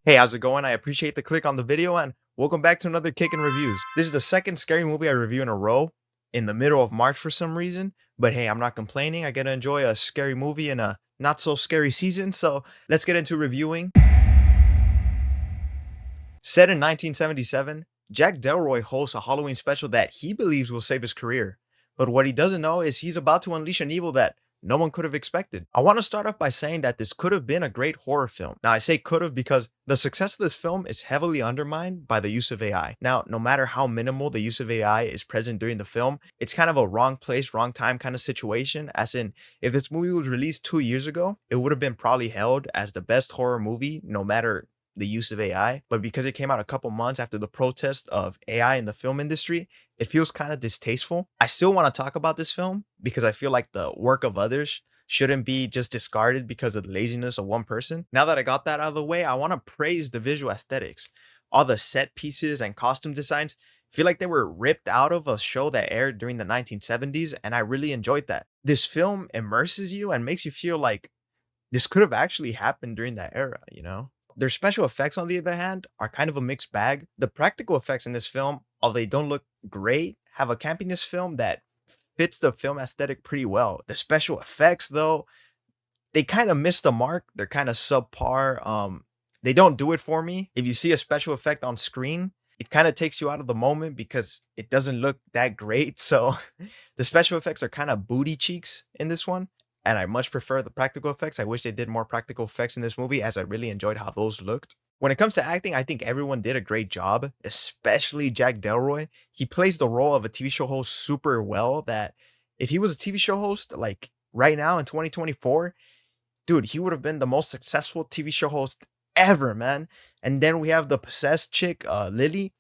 Hey, how's it going? I appreciate the click on the video and welcome back to another KIKIN Reviews. This is the second scary movie I review in a row in the middle of March for some reason, but hey, I'm not complaining. I get to enjoy a scary movie in a not so scary season, so let's get into reviewing. Set in 1977, Jack Delroy hosts a Halloween special that he believes will save his career. But what he doesn't know is he's about to unleash an evil that no one could have expected. I want to start off by saying that this could have been a great horror film. Now, I say could have because the success of this film is heavily undermined by the use of AI. Now, no matter how minimal the use of AI is present during the film, it's kind of a wrong place, wrong time kind of situation. As in, if this movie was released 2 years ago, it would have been probably held as the best horror movie, no matter the use of AI, but because it came out a couple months after the protest of AI in the film industry, it feels kind of distasteful. I still want to talk about this film because I feel like the work of others shouldn't be just discarded because of the laziness of one person. Now that I got that out of the way, I want to praise the visual aesthetics. All the set pieces and costume designs feel like they were ripped out of a show that aired during the 1970s, and I really enjoyed that. This film immerses you and makes you feel like this could have actually happened during that era, you know? Their special effects, on the other hand, are kind of a mixed bag. The practical effects in this film, although they don't look great, have a campiness film that fits the film aesthetic pretty well. The special effects, though, they kind of miss the mark. They're kind of subpar. They don't do it for me. If you see a special effect on screen, it kind of takes you out of the moment because it doesn't look that great. So the special effects are kind of booty cheeks in this one, and I much prefer the practical effects. I wish they did more practical effects in this movie, as I really enjoyed how those looked. When it comes to acting, I think everyone did a great job, especially Jack Delroy. He plays the role of a TV show host super well, that if he was a TV show host like right now in 2024, dude, he would have been the most successful TV show host ever, man. And then we have the possessed chick, Lily.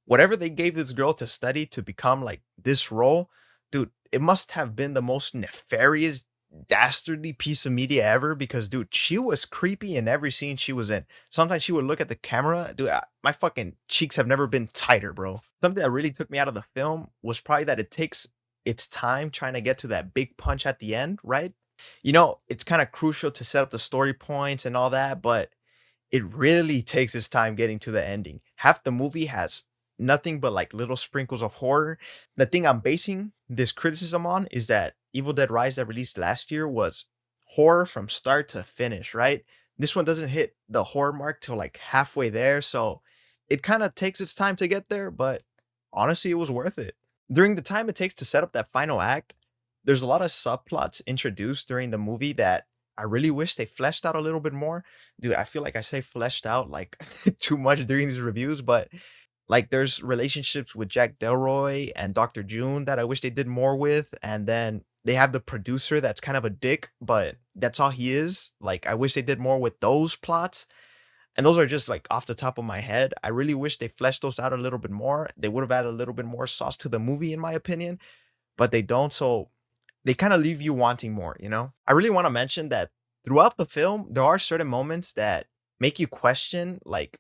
Whatever they gave this girl to study to become like this role, dude, it must have been the most nefarious, dastardly piece of media ever, because dude, she was creepy in every scene she was in. Sometimes she would look at the camera, dude, my fucking cheeks have never been tighter, bro. Something that really took me out of the film was probably that it takes its time trying to get to that big punch at the end, right? You know, it's kind of crucial to set up the story points and all that, but it really takes its time getting to the ending. Half the movie has nothing but like little sprinkles of horror. The thing I'm basing this criticism on is that Evil Dead Rise, that released last year, was horror from start to finish, right? This one doesn't hit the horror mark till like halfway there, so it kind of takes its time to get there, but honestly, it was worth it. During the time it takes to set up that final act, there's a lot of subplots introduced during the movie that I really wish they fleshed out a little bit more. Dude, I feel like I say fleshed out like too much during these reviews, but like there's relationships with Jack Delroy and Dr. June that I wish they did more with. And then they have the producer that's kind of a dick, but that's all he is. Like, I wish they did more with those plots. And those are just like off the top of my head. I really wish they fleshed those out a little bit more. They would have added a little bit more sauce to the movie, in my opinion, but they don't. So they kind of leave you wanting more, you know? I really want to mention that throughout the film, there are certain moments that make you question, like,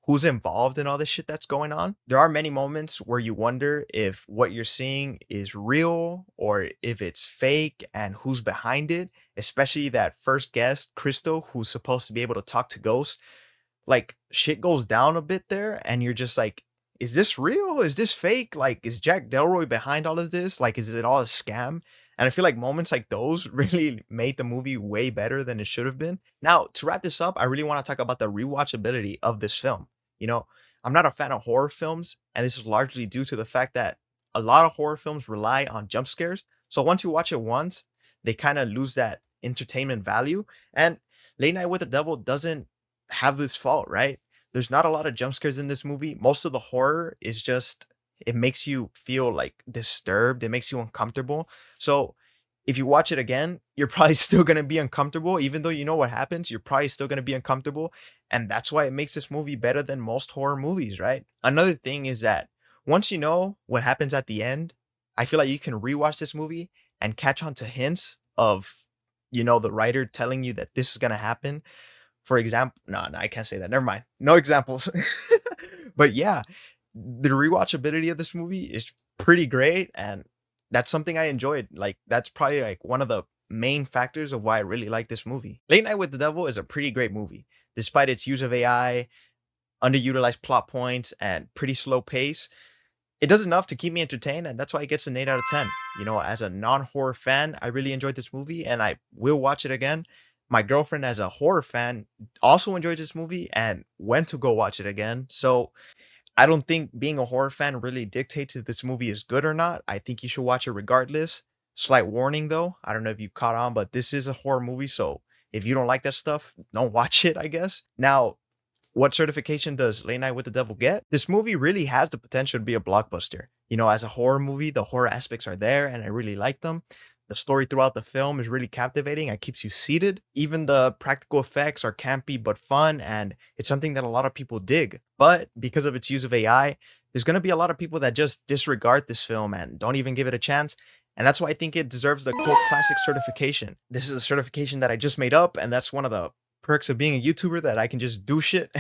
who's involved in all this shit that's going on. There are many moments where you wonder if what you're seeing is real or if it's fake and who's behind it, especially that first guest, Crystal, who's supposed to be able to talk to ghosts. Like, shit goes down a bit there and you're just like, is this real? Is this fake? Like, is Jack Delroy behind all of this? Like, is it all a scam? And I feel like moments like those really made the movie way better than it should have been. Now, to wrap this up, I really want to talk about the rewatchability of this film. You know, I'm not a fan of horror films, and this is largely due to the fact that a lot of horror films rely on jump scares. So once you watch it once, they kind of lose that entertainment value. And Late Night with the Devil doesn't have this fault, right? There's not a lot of jump scares in this movie. Most of the horror is just, it makes you feel like disturbed. It makes you uncomfortable. So if you watch it again, you're probably still going to be uncomfortable. Even though you know what happens, you're probably still going to be uncomfortable. And that's why it makes this movie better than most horror movies, right? Another thing is that once you know what happens at the end, I feel like you can rewatch this movie and catch on to hints of, you know, the writer telling you that this is going to happen. For example, no, I can't say that. Never mind. No examples. But yeah, the rewatchability of this movie is pretty great. And that's something I enjoyed. Like, that's probably like one of the main factors of why I really like this movie. Late Night with the Devil is a pretty great movie. Despite its use of AI, underutilized plot points, and pretty slow pace, it does enough to keep me entertained, and that's why it gets an 8 out of 10. You know, as a non-horror fan, I really enjoyed this movie, and I will watch it again. My girlfriend, as a horror fan, also enjoyed this movie and went to go watch it again. So I don't think being a horror fan really dictates if this movie is good or not. I think you should watch it regardless. Slight warning though, I don't know if you caught on, but this is a horror movie, so if you don't like that stuff, don't watch it, I guess. Now, what certification does Late Night with the Devil get? This movie really has the potential to be a blockbuster. You know, as a horror movie, the horror aspects are there and I really like them. The story throughout the film is really captivating and keeps you seated. Even the practical effects are campy but fun, and it's something that a lot of people dig. But because of its use of AI, there's going to be a lot of people that just disregard this film and don't even give it a chance. And that's why I think it deserves the cult classic certification. This is a certification that I just made up, and that's one of the perks of being a YouTuber, that I can just do shit.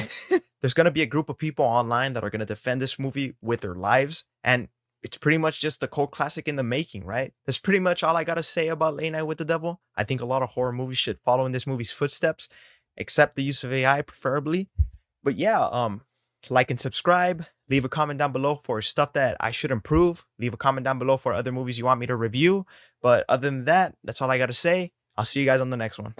There's going to be a group of people online that are going to defend this movie with their lives, and it's pretty much just a cult classic in the making, right? That's pretty much all I gotta say about Late Night with the Devil. I think a lot of horror movies should follow in this movie's footsteps, except the use of AI preferably. But yeah, like and subscribe. Leave a comment down below for stuff that I should improve. Leave a comment down below for other movies you want me to review. But other than that, that's all I gotta say. I'll see you guys on the next one.